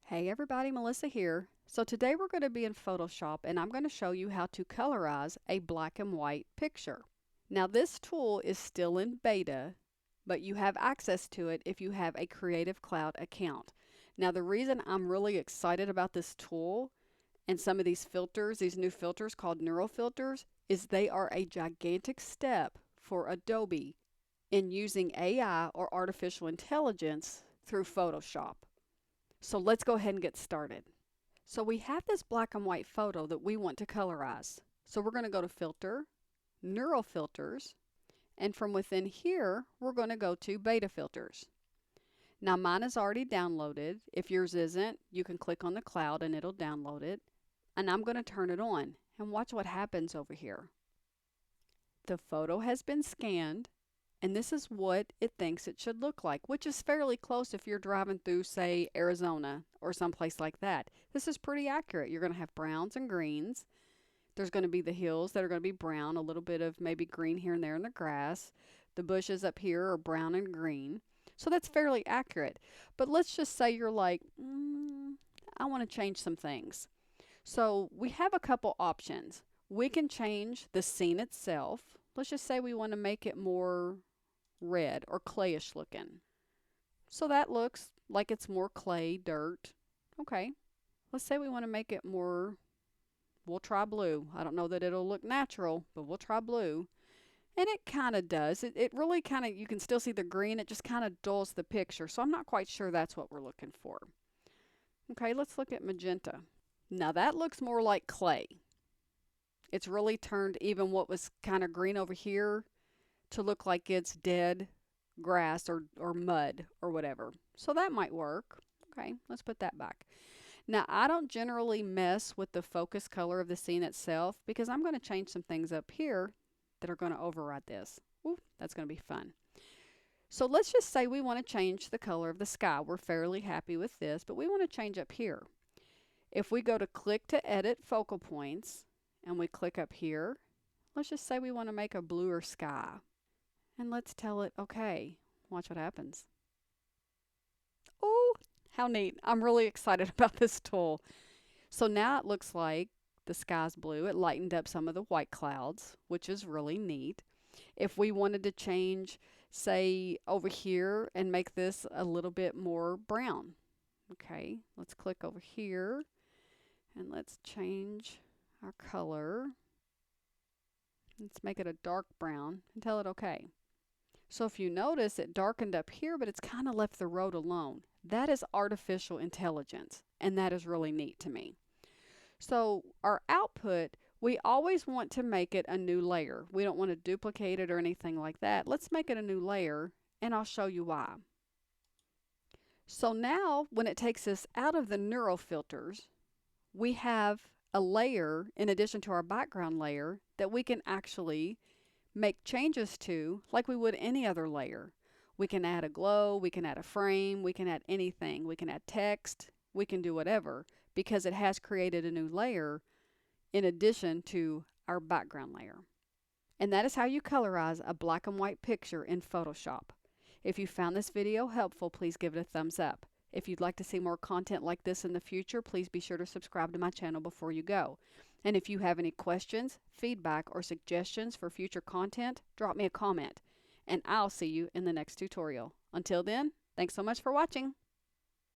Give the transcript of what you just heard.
Hey everybody, Melissa here. So today we're going to be in Photoshop and I'm going to show you how to colorize a black and white picture. Now this tool is still in beta, but you have access to it if you have a Creative Cloud account. Now the reason I'm really excited about this tool and some of these filters, these new filters called neural filters, is they are a gigantic step for Adobe in using AI or artificial intelligence through Photoshop. So let's go ahead and get started. So we have this black and white photo that we want to colorize. So we're going to go to Filter, Neural Filters, and from within here, we're going to go to Beta Filters. Now mine is already downloaded. If yours isn't, you can click on the cloud and it'll download it. And I'm going to turn it on and watch what happens over here. The photo has been scanned. And this is what it thinks it should look like, which is fairly close if you're driving through, say, Arizona or someplace like that. This is pretty accurate. You're going to have browns and greens. There's going to be the hills that are going to be brown, a little bit of maybe green here and there in the grass. The bushes up here are brown and green. So that's fairly accurate. But let's just say you're like, I want to change some things. So we have a couple options. We can change the scene itself. Let's just say we want to make it more red or clayish looking. So that looks like it's more clay, dirt. Okay. Let's say we want to make it more, we'll try blue. I don't know that it'll look natural, but we'll try blue. And it kind of does. It really kind of, you can still see the green. It just kind of dulls the picture. So I'm not quite sure that's what we're looking for. Okay, let's look at magenta. Now that looks more like clay. It's really turned even what was kind of green over here to look like it's dead grass or mud or whatever. So that might work. Okay, let's put that back. Now, I don't generally mess with the focus color of the scene itself because I'm going to change some things up here that are going to override this. Ooh, that's going to be fun. So let's just say we want to change the color of the sky. We're fairly happy with this, but we want to change up here. If we go to click to edit focal points and we click up here, let's just say we want to make a bluer sky. And let's tell it, okay, watch what happens. Oh, how neat. I'm really excited about this tool. So now it looks like the sky's blue. It lightened up some of the white clouds, which is really neat. If we wanted to change, say, over here and make this a little bit more brown. Okay, let's click over here and let's change our color. Let's make it a dark brown and tell it okay. So if you notice, it darkened up here, but it's kind of left the road alone. That is artificial intelligence, and that is really neat to me. So our output, we always want to make it a new layer. We don't want to duplicate it or anything like that. Let's make it a new layer, and I'll show you why. So now, when it takes us out of the neural filters, we have a layer, in addition to our background layer, that we can actually make changes to like we would any other layer. We can add a glow, we can add a frame, we can add anything. We can add text, we can do whatever because it has created a new layer in addition to our background layer. And that is how you colorize a black and white picture in Photoshop. If you found this video helpful, please give it a thumbs up. If you'd like to see more content like this in the future, please be sure to subscribe to my channel before you go. And if you have any questions, feedback, or suggestions for future content, drop me a comment. And I'll see you in the next tutorial. Until then, thanks so much for watching.